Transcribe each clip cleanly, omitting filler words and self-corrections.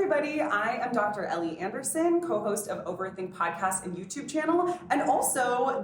everybody. I am Dr. Ellie Anderson, co-host of Overthink podcast and YouTube channel, and also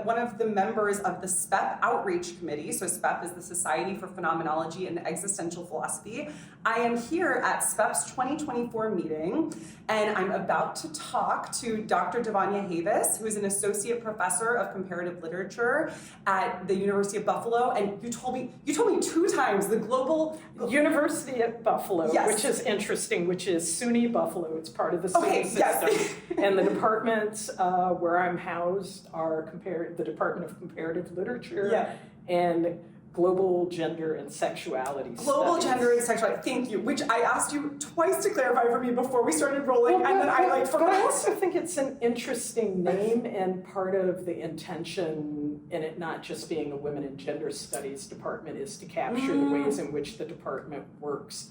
one of the members of the SPEP Outreach Committee. So SPEP is the Society for Phenomenology and Existential Philosophy. I am here at SPEP's 2024 meeting, and I'm about to talk to Dr. Devonya Havis, who is an associate professor of comparative literature at the University of Buffalo. And you told me 2 times the global University at Buffalo, yes. Which is interesting, which is SUNY Buffalo. It's part of the SUNY system. Yes. And the departments where I'm housed are the Department of Comparative Literature and Global Gender and Sexuality Global Gender and Sexuality, thank you, which I asked you twice to clarify for me before we started rolling, and then I forgot. But I also think it's an interesting name, and part of the intention in it not just being a women and gender studies department is to capture the ways in which the department works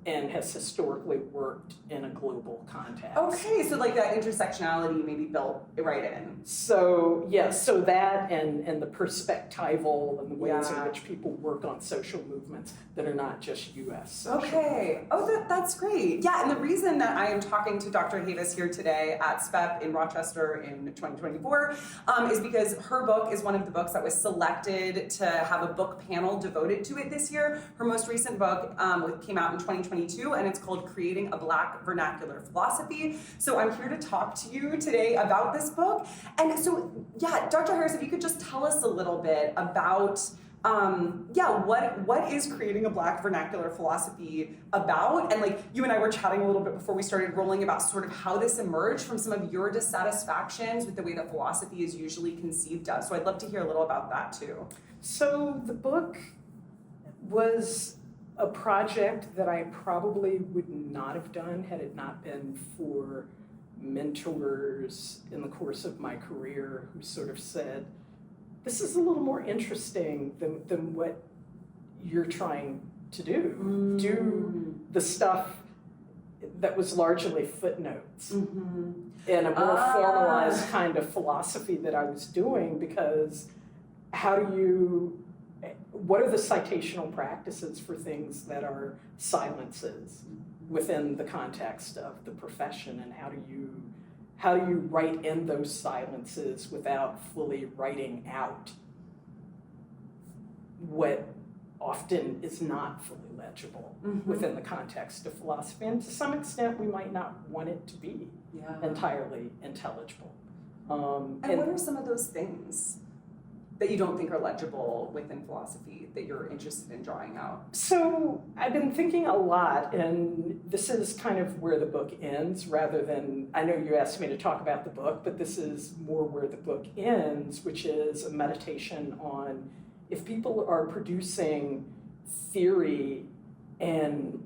and has historically worked in a global context. Okay, so like that intersectionality maybe built right in. So yes, so that and the perspectival and the ways in which people work on social movements that are not just U.S. Okay, that's great. Yeah, and the reason that I am talking to Dr. Havis here today at SPEP in Rochester in 2024 is because her book is one of the books that was selected to have a book panel devoted to it this year. Her most recent book came out in 2022, and it's called Creating a Black Vernacular Philosophy. So I'm here to talk to you today about this book. And so, Dr. Harris, if you could just tell us a little bit about, what is Creating a Black Vernacular Philosophy about? And like, you and I were chatting a little bit before we started rolling about sort of how this emerged from some of your dissatisfactions with the way that philosophy is usually conceived of. So I'd love to hear a little about that too. So the book was a project that I probably would not have done had it not been for mentors in the course of my career who sort of said, this is a little more interesting than what you're trying to do. Do the stuff that was largely footnotes in a more formalized kind of philosophy that I was doing, because what are the citational practices for things that are silences within the context of the profession, and how do you write in those silences without fully writing out what often is not fully legible within the context of philosophy, and to some extent we might not want it to be entirely intelligible. And what are some of those things that you don't think are legible within philosophy that you're interested in drawing out? So I've been thinking a lot, and this is kind of where the book ends rather than, I know you asked me to talk about the book, but this is more where the book ends, which is a meditation on if people are producing theory and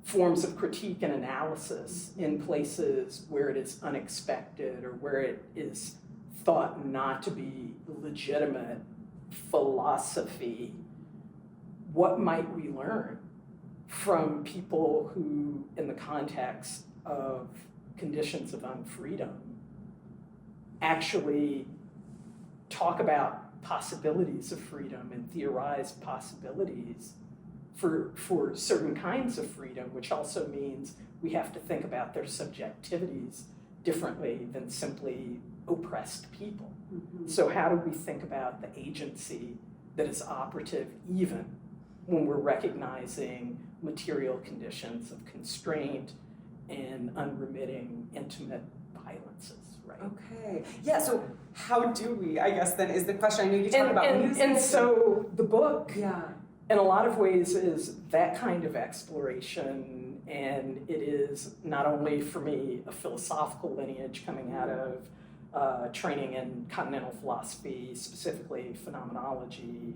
forms of critique and analysis in places where it is unexpected or where it is thought not to be legitimate philosophy, what might we learn from people who, in the context of conditions of unfreedom, actually talk about possibilities of freedom and theorize possibilities for certain kinds of freedom, which also means we have to think about their subjectivities differently than simply oppressed people. So how do we think about the agency that is operative even when we're recognizing material conditions of constraint and unremitting intimate violences, right? Okay. Yeah, so how do we, I guess then is the question. I know you talk about music. And so the book, in a lot of ways, is that kind of exploration, and it is not only for me a philosophical lineage coming out of training in continental philosophy, specifically phenomenology,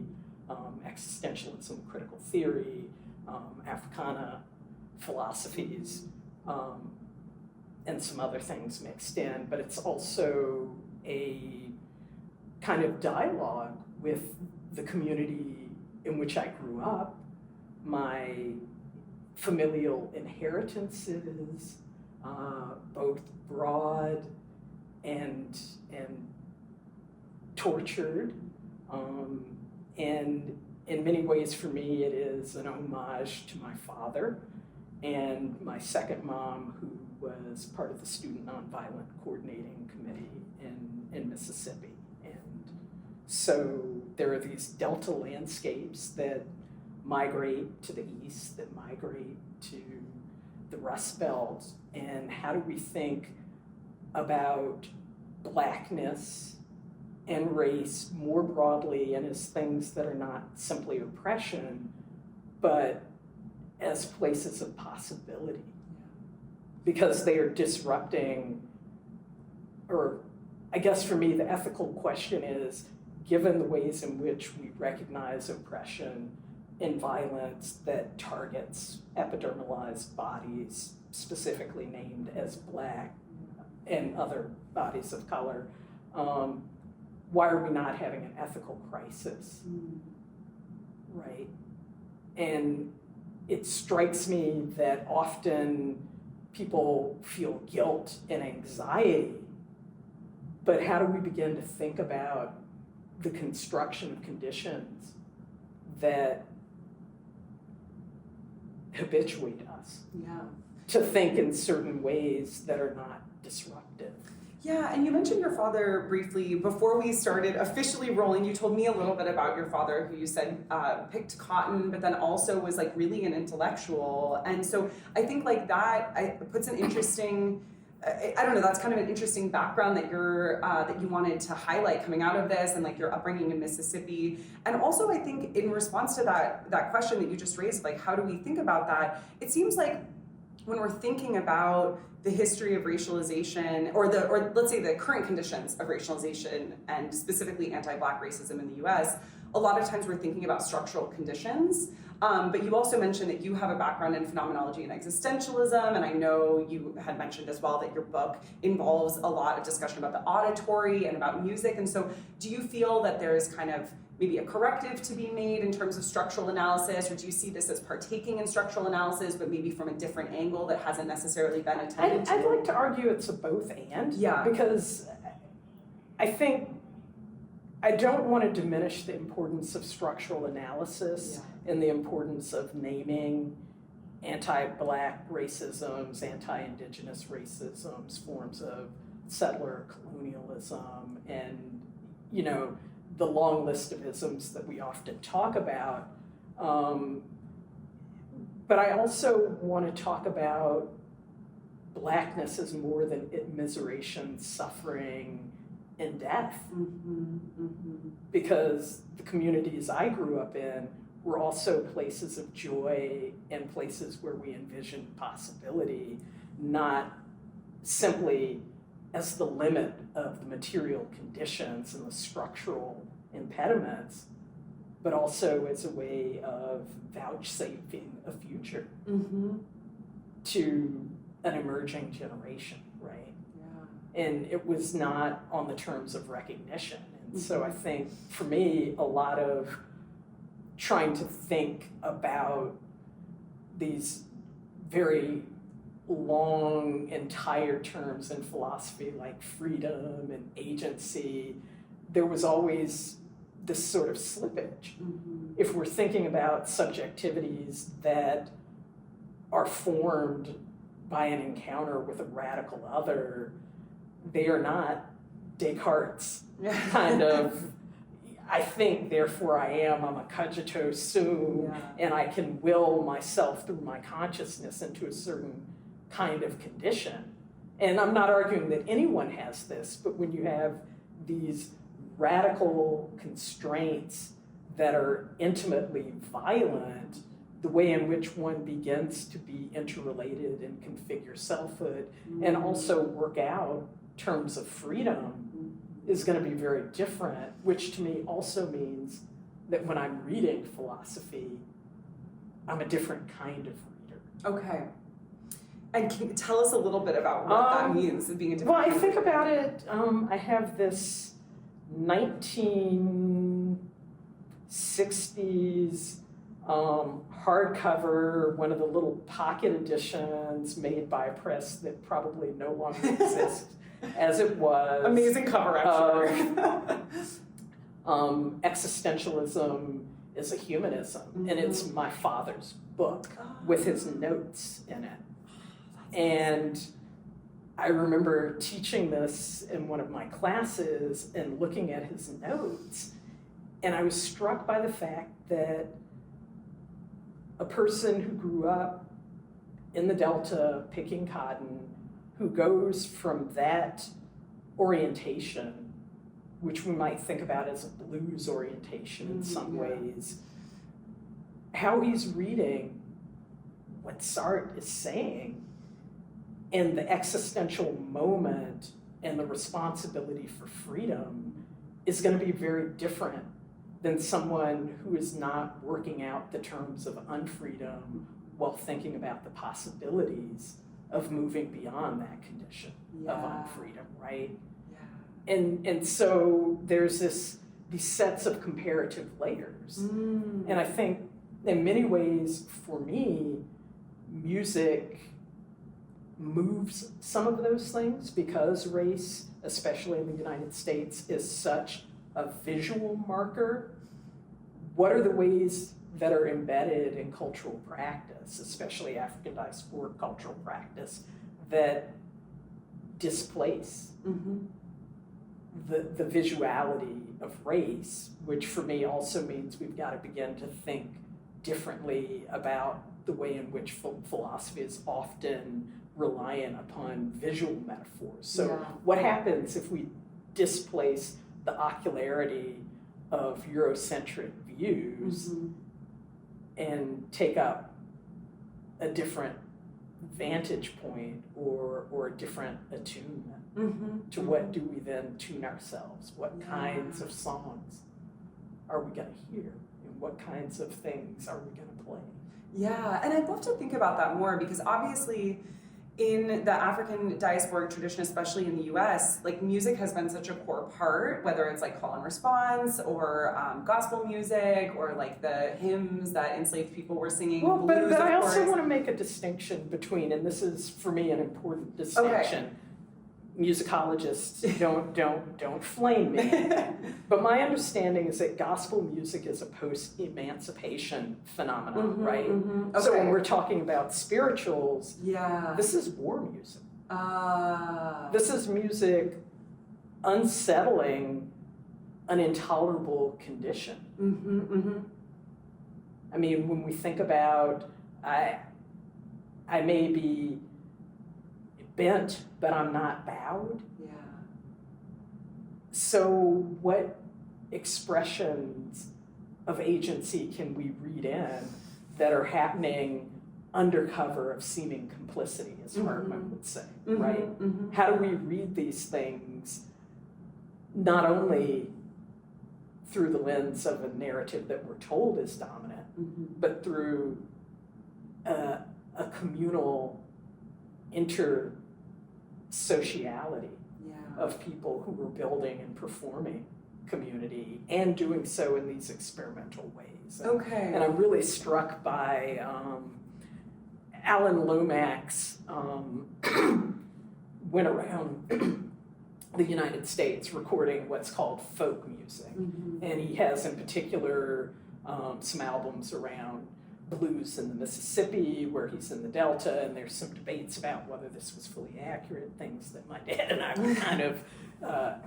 existentialism, critical theory, Africana philosophies, and some other things mixed in, but it's also a kind of dialogue with the community in which I grew up, my familial inheritances, both broad and tortured, and in many ways for me it is an homage to my father and my second mom, who was part of the Student Nonviolent Coordinating Committee in Mississippi. And so there are these delta landscapes that migrate to the east, that migrate to the Rust Belt, and how do we think about blackness and race more broadly and as things that are not simply oppression, but as places of possibility, because they are disrupting, or I guess for me the ethical question is, given the ways in which we recognize oppression and violence that targets epidermalized bodies, specifically named as Black and other bodies of color, why are we not having an ethical crisis, right? And it strikes me that often people feel guilt and anxiety, but how do we begin to think about the construction of conditions that habituate us to think in certain ways that are not disruptive? Yeah, and you mentioned your father briefly before we started officially rolling. You told me a little bit about your father, who you said picked cotton, but then also was like really an intellectual. And so I think like that puts an interesting, I don't know, that's kind of an interesting background that that you wanted to highlight coming out of this, and like your upbringing in Mississippi. And also I think in response to that question that you just raised, like how do we think about that? It seems like when we're thinking about the history of racialization, or let's say the current conditions of racialization, and specifically anti-Black racism in the US, a lot of times we're thinking about structural conditions. But you also mentioned that you have a background in phenomenology and existentialism, and I know you had mentioned as well that your book involves a lot of discussion about the auditory and about music. And so do you feel that there's kind of maybe a corrective to be made in terms of structural analysis, or do you see this as partaking in structural analysis, but maybe from a different angle that hasn't necessarily been attended to? I'd like to argue it's a both and, because I think I don't want to diminish the importance of structural analysis and the importance of naming anti-Black racisms, anti-Indigenous racisms, forms of settler colonialism, and, you know, the long list of isms that we often talk about. But I also want to talk about Blackness as more than immiseration, suffering, and death. Because the communities I grew up in were also places of joy and places where we envisioned possibility, not simply as the limit of the material conditions and the structural impediments, but also as a way of vouchsafing a future to an emerging generation, right? And it was not on the terms of recognition. And so I think for me, a lot of trying to think about these very long, entire terms in philosophy like freedom and agency, there was always this sort of slippage. If we're thinking about subjectivities that are formed by an encounter with a radical other, they are not Descartes' kind of, I think, therefore I am, I'm a cogito sum, and I can will myself through my consciousness into a certain kind of condition. And I'm not arguing that anyone has this, but when you have these radical constraints that are intimately violent, the way in which one begins to be interrelated and configure selfhood and also work out terms of freedom is going to be very different, which to me also means that when I'm reading philosophy, I'm a different kind of reader. Okay. And can you tell us a little bit about what that means, being a different kind of think about it, I have this 1960s hardcover, one of the little pocket editions made by a press that probably no longer exists as it was. Amazing cover, I'm sure. Existentialism is a humanism, and it's my father's book with his notes in it. And I remember teaching this in one of my classes and looking at his notes, and I was struck by the fact that a person who grew up in the Delta picking cotton, who goes from that orientation, which we might think about as a blues orientation in some ways, how he's reading what Sartre is saying and the existential moment and the responsibility for freedom is going to be very different than someone who is not working out the terms of unfreedom while thinking about the possibilities of moving beyond that condition of unfreedom, right? And so there's these sets of comparative layers. And I think in many ways, for me, music moves some of those things because race, especially in the United States, is such a visual marker. What are the ways that are embedded in cultural practice, especially African diasporic cultural practice, that displace the visuality of race, which for me also means we've got to begin to think differently about the way in which philosophy is often reliant upon visual metaphors. So what happens if we displace the ocularity of Eurocentric views and take up a different vantage point or a different attunement to what do we then tune ourselves? What kinds of songs are we going to hear? And what kinds of things are we going to play? Yeah, and I'd love to think about that more because obviously in the African diasporic tradition, especially in the US, like music has been such a core part, whether it's like call and response or gospel music or like the hymns that enslaved people were singing. Well, blues, but I of also course. want to make a distinction between, and this is for me an important distinction. Musicologists don't flame me. But my understanding is that gospel music is a post-emancipation phenomenon, right? So when we're talking about spirituals, this is war music. This is music unsettling an intolerable condition. I mean, when we think about, I may be bent, but I'm not bowed. So what expressions of agency can we read in that are happening under cover of seeming complicity, as Hartman would say, right? How do we read these things not only through the lens of a narrative that we're told is dominant, but through a communal intersociality of people who were building and performing community and doing so in these experimental ways. And I'm really struck by Alan Lomax went around the United States recording what's called folk music. And he has in particular some albums around blues in the Mississippi, where he's in the Delta, and there's some debates about whether this was fully accurate, things that my dad and I would kind of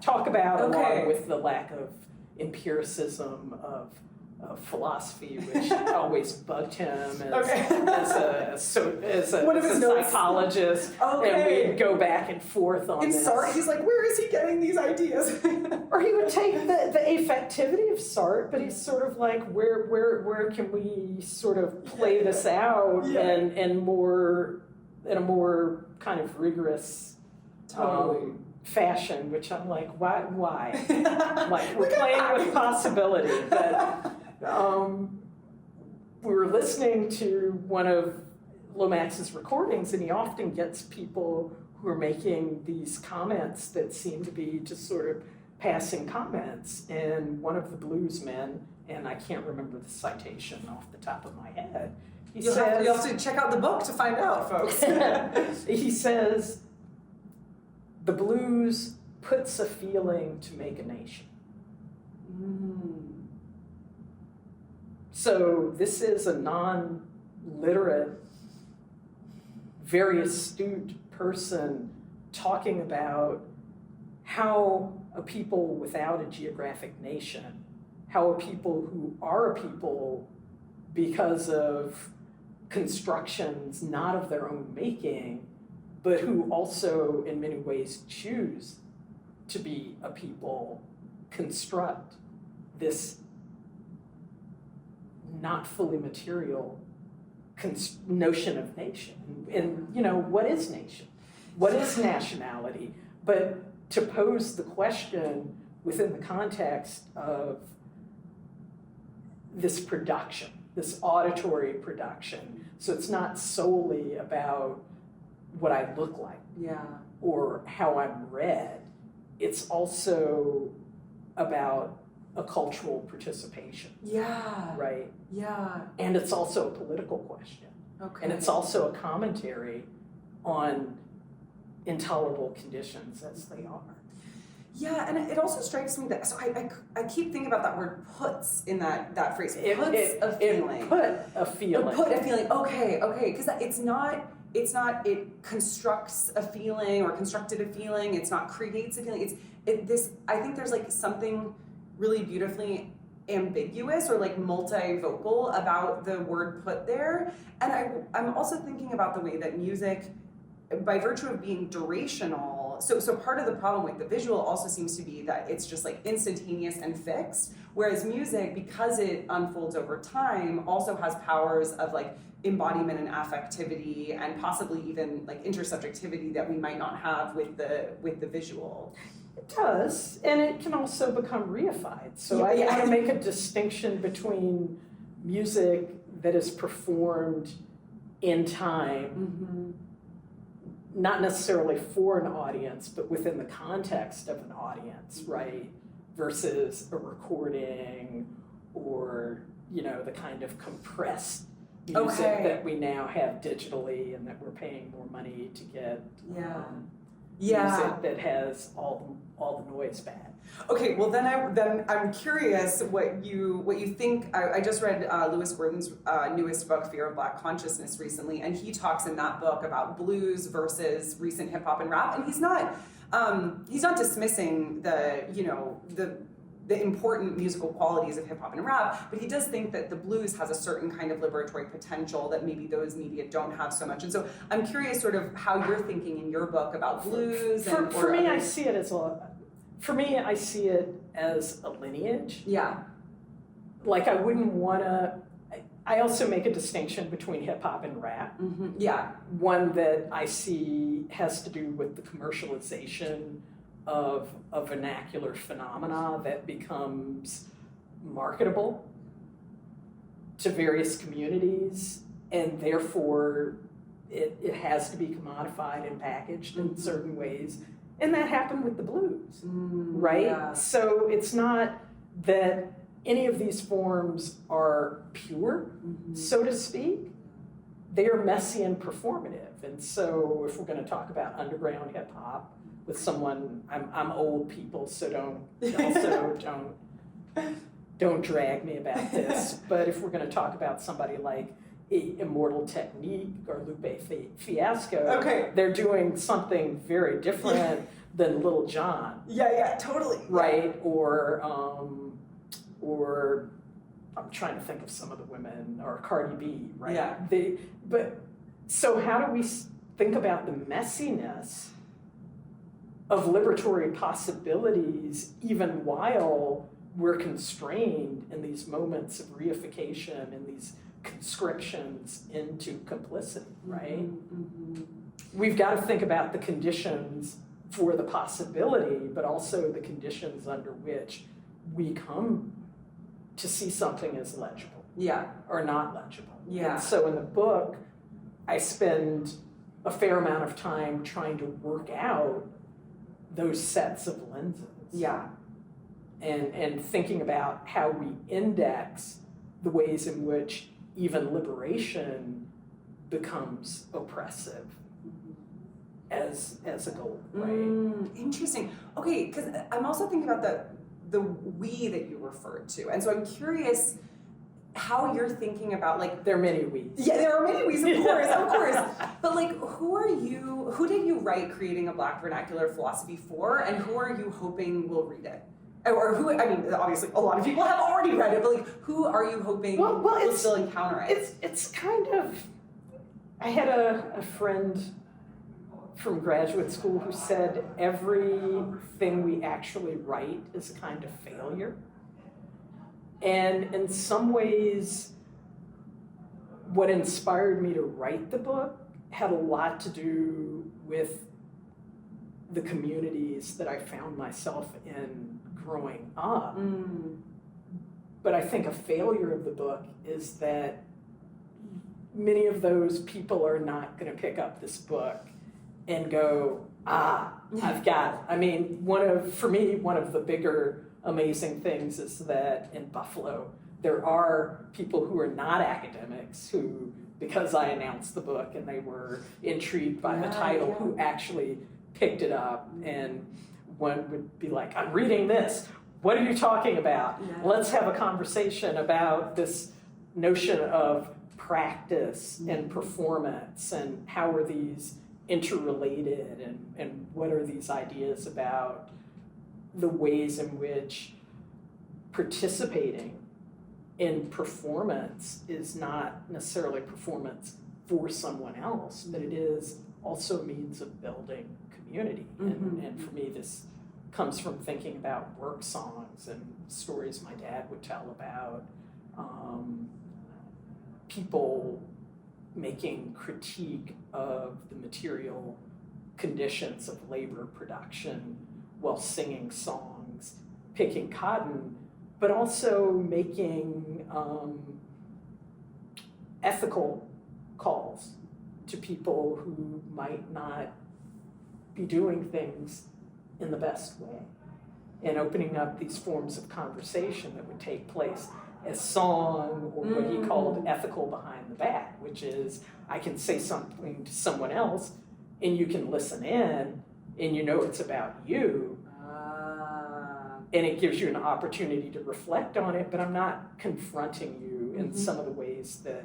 talk about, along with the lack of empiricism of philosophy, which always bugged him as a psychologist, and we'd go back and forth on this. Sartre, he's like, where is he getting these ideas? Or he would take the affectivity of Sartre, but he's sort of like, where can we sort of play this out and more in a more kind of rigorous fashion, which I'm like, why? Like, we're playing with possibility, but we were listening to one of Lomax's recordings, and he often gets people who are making these comments that seem to be just sort of passing comments. And one of the blues men, and I can't remember the citation off the top of my head, you'll have to check out the book to find out, folks. He says, the blues puts a feeling to make a nation. So this is a non-literate, very astute person talking about how a people without a geographic nation, how a people who are a people because of constructions not of their own making, but who also in many ways choose to be a people, construct this not fully material notion of nation. And, you know, what is nation? What is nationality? But to pose the question within the context of this production, this auditory production. So it's not solely about what I look like, or how I'm read. It's also about a cultural participation. Right? And it's also a political question. And it's also a commentary on intolerable conditions as they are. Yeah, and it also strikes me that, so I keep thinking about that word puts in that phrase. It put a feeling. Okay, because it's not, it constructs a feeling or constructed a feeling, it's not creates a feeling, I think there's like something really beautifully ambiguous or like multi-vocal about the word put there. And I'm also thinking about the way that music, by virtue of being durational, so part of the problem with the visual also seems to be that it's just like instantaneous and fixed, whereas music, because it unfolds over time, also has powers of like embodiment and affectivity and possibly even like intersubjectivity that we might not have with the visual. It does, and it can also become reified. So I want to make a distinction between music that is performed in time, not necessarily for an audience, but within the context of an audience, right? Versus a recording or, you know, the kind of compressed music that we now have digitally and that we're paying more money to get. Music that has all the noise bad. Okay, well then I'm curious what you think. I just read Lewis Gordon's newest book, Fear of Black Consciousness, recently, and he talks in that book about blues versus recent hip hop and rap, and he's not dismissing the important musical qualities of hip hop and rap, but he does think that the blues has a certain kind of liberatory potential that maybe those media don't have so much. And so I'm curious sort of how you're thinking in your book about blues. For me, I see it as a lineage. Yeah. Like I wouldn't want to, I also make a distinction between hip hop and rap. Yeah. One that I see has to do with the commercialization of a vernacular phenomena that becomes marketable to various communities, and therefore it has to be commodified and packaged in certain ways. And that happened with the blues, right? Yeah. So it's not that any of these forms are pure, so to speak. They are messy and performative. And so if we're going to talk about underground hip hop, with someone, I'm old people, so don't drag me about this. But if we're going to talk about somebody like Immortal Technique or Lupe Fiasco, they're doing something very different than Lil Jon. Yeah, totally. Right, or I'm trying to think of some of the women, or Cardi B, right? Yeah. But so how do we think about the messiness of liberatory possibilities, even while we're constrained in these moments of reification and these conscriptions into complicity, right? We've got to think about the conditions for the possibility, but also the conditions under which we come to see something as legible or not legible. And so in the book, I spend a fair amount of time trying to work out those sets of lenses. And thinking about how we index the ways in which even liberation becomes oppressive as a goal, right? Interesting. Okay, because I'm also thinking about the we that you referred to. And so I'm curious, how you're thinking about like there are many we's. Yeah, there are many we's, of course. But like, who did you write Creating a Black Vernacular Philosophy for, and who are you hoping will read it? Or who, I mean, obviously a lot of people have already read it, but like, who are you hoping will still encounter it? It's kind of, I had a friend from graduate school who said everything we actually write is a kind of failure. And in some ways, what inspired me to write the book had a lot to do with the communities that I found myself in growing up. But I think a failure of the book is that many of those people are not going to pick up this book and go, I've got it. I mean, for me, one of the bigger amazing things is that in Buffalo, there are people who are not academics who, because I announced the book and they were intrigued by the title, who actually picked it up, and one would be like, I'm reading this. What are you talking about? Let's have a conversation about this notion of practice and performance, and how are these interrelated, and what are these ideas about the ways in which participating in performance is not necessarily performance for someone else, but it is also a means of building community. And for me, this comes from thinking about work songs and stories my dad would tell about people making critique of the material conditions of labor production while singing songs, picking cotton, but also making ethical calls to people who might not be doing things in the best way, and opening up these forms of conversation that would take place as song, or what he called ethical behind the back, which is I can say something to someone else and you can listen in and you know it's about you, and it gives you an opportunity to reflect on it, but I'm not confronting you in some of the ways that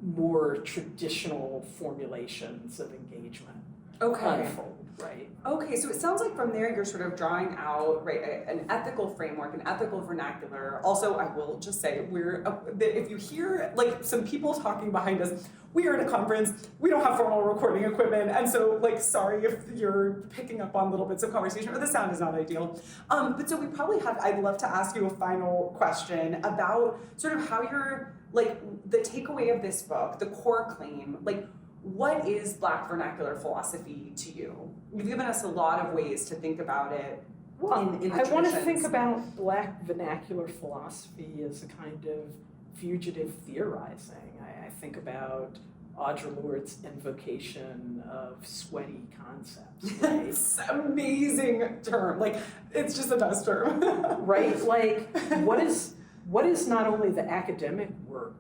more traditional formulations of engagement unfold, right? Okay, so it sounds like from there you're sort of drawing out, right, an ethical framework, an ethical vernacular. Also, I will just say, if you hear like some people talking behind us, we are at a conference, we don't have formal recording equipment, and so like, sorry if you're picking up on little bits of conversation, or the sound is not ideal. But so we probably I'd love to ask you a final question about sort of how you're, like, the takeaway of this book, the core claim, like, what is Black vernacular philosophy to you? You've given us a lot of ways to think about it. Well, in the I want to traditions. think about Black vernacular philosophy as a kind of fugitive theorizing. I think about Audre Lorde's invocation of sweaty concepts. Right? It's an amazing term. Like, it's just the best term. Right? Like, what is not only the academic work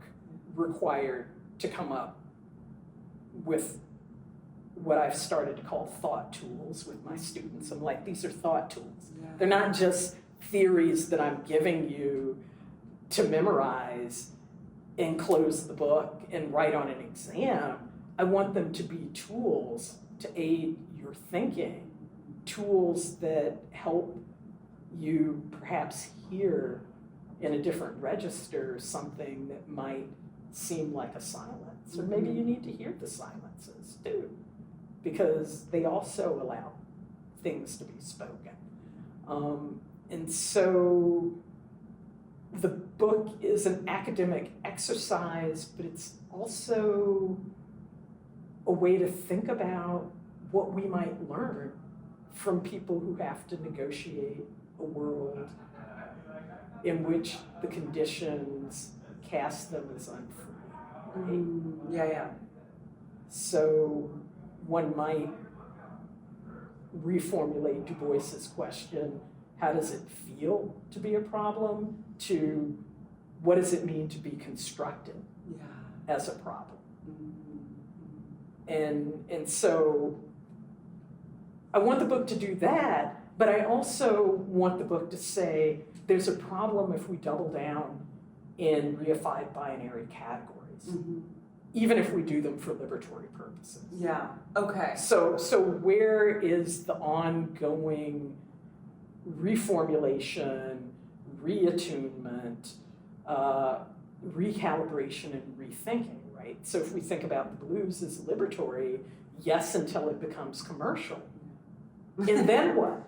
required to come up with what I've started to call thought tools with my students. I'm like, these are thought tools. Yeah. They're not just theories that I'm giving you to memorize and close the book and write on an exam. I want them to be tools to aid your thinking, tools that help you perhaps hear in a different register something that might seem like a silence, or maybe you need to hear the silences too, because they also allow things to be spoken. And so the book is an academic exercise, but it's also a way to think about what we might learn from people who have to negotiate a world in which the conditions cast them as unfree. Yeah. So one might reformulate Du Bois's question, how does it feel to be a problem, to what does it mean to be constructed as a problem? And so I want the book to do that, But I also want the book to say there's a problem if we double down in reified binary categories, even if we do them for liberatory purposes. Yeah, okay. So where is the ongoing reformulation, reattunement, recalibration, and rethinking, right? So if we think about the blues as liberatory, yes, until it becomes commercial. And then what?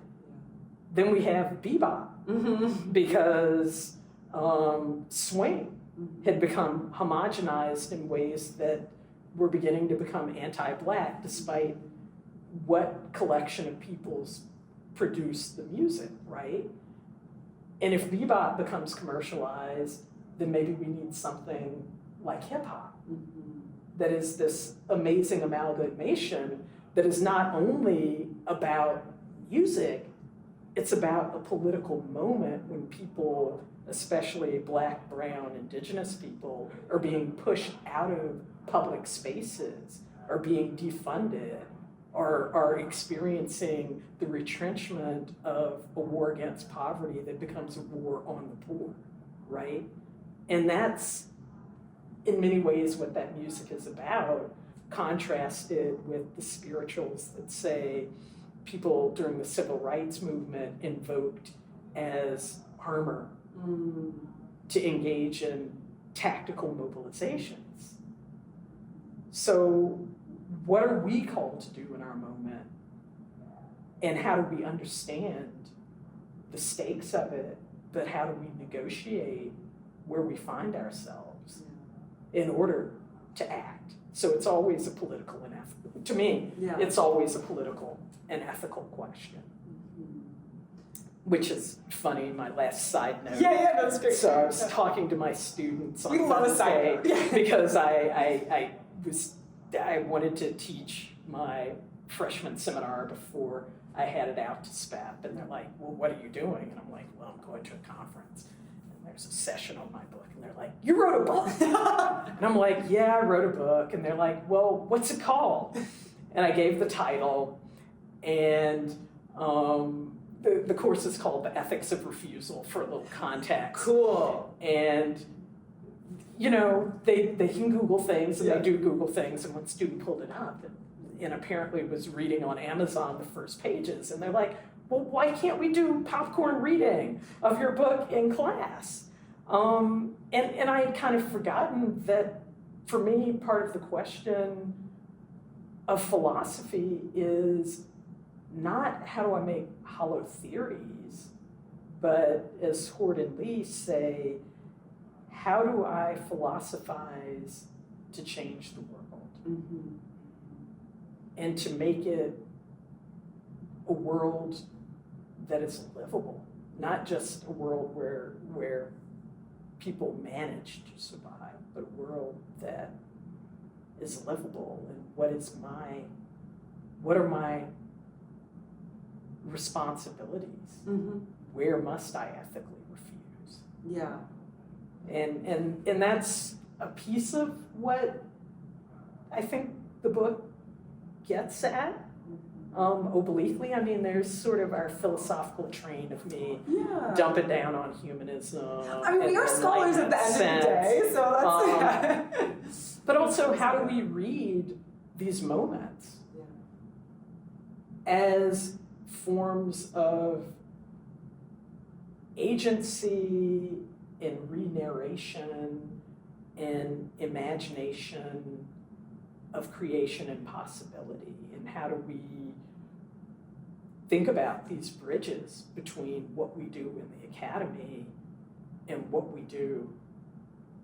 Then we have bebop, because swing had become homogenized in ways that were beginning to become anti-Black, despite what collection of peoples produced the music, right? And if bebop becomes commercialized, then maybe we need something like hip-hop that is this amazing amalgamation that is not only about music, it's about a political moment when people, especially Black, brown, indigenous people, are being pushed out of public spaces, are being defunded, are experiencing the retrenchment of a war against poverty that becomes a war on the poor, right? And that's, in many ways, what that music is about, contrasted with the spirituals that say people during the civil rights movement invoked as armor to engage in tactical mobilizations. So what are we called to do in our moment? And how do we understand the stakes of it, but how do we negotiate where we find ourselves in order to act? So it's always a political and ethical, to me, it's always a political and ethical question. Which is funny, my last side note. Yeah, that's great. So I was talking to my students on We love a side note. because I wanted to teach my freshman seminar before I had it out to SPEP, and they're like, well, what are you doing? And I'm like, well, I'm going to a conference, and there's a session on my book, and they're like, you wrote a book? And I'm like, yeah, I wrote a book, and they're like, well, what's it called? And I gave the title, and the course is called The Ethics of Refusal, for a little context. Cool. And, you know, they can Google things, and they do Google things, and one student pulled it up and apparently was reading on Amazon the first pages, and they're like, well, why can't we do popcorn reading of your book in class? And I had kind of forgotten that, for me, part of the question of philosophy is not how do I make hollow theories, but as Hort and Lee say, how do I philosophize to change the world? And to make it a world that is livable, not just a world where people manage to survive, but a world that is livable. And what are my responsibilities? Where must I ethically refuse? Yeah. And that's a piece of what I think the book gets at. Obliquely, I mean, there's sort of our philosophical train of me dumping down on humanism. I mean, we are scholars at the end of the day, so that's but also, how do we read these moments as forms of agency and re-narration and imagination of creation and possibility? And how do we think about these bridges between what we do in the academy and what we do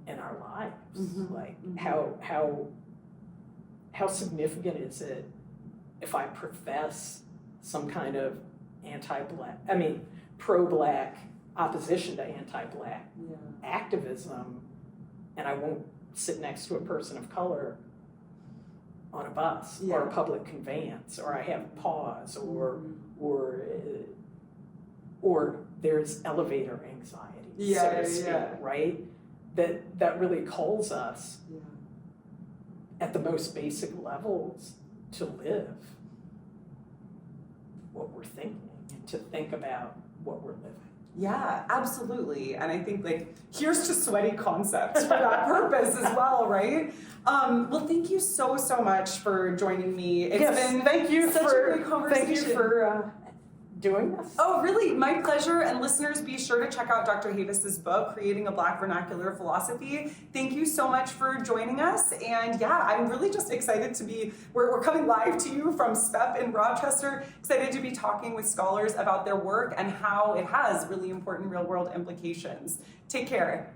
in our lives? Like, how significant is it if I profess some kind of pro-Black opposition to anti-Black activism, and I won't sit next to a person of color on a bus or a public conveyance, or I have pause, or there's elevator anxiety, so to speak, right? That really calls us at the most basic levels to live what we're thinking. to think about what we're living. Yeah, absolutely. And I think like here's to sweaty concepts for that purpose as well, right? Well, thank you so much for joining me. It's been thank you such a great conversation. Thank you for doing this. Oh, really? My pleasure. And listeners, be sure to check out Dr. Havis's book, Creating a Black Vernacular Philosophy. Thank you so much for joining us. And yeah, I'm really just excited to be, we're coming live to you from SPEP in Rochester, excited to be talking with scholars about their work and how it has really important real-world implications. Take care.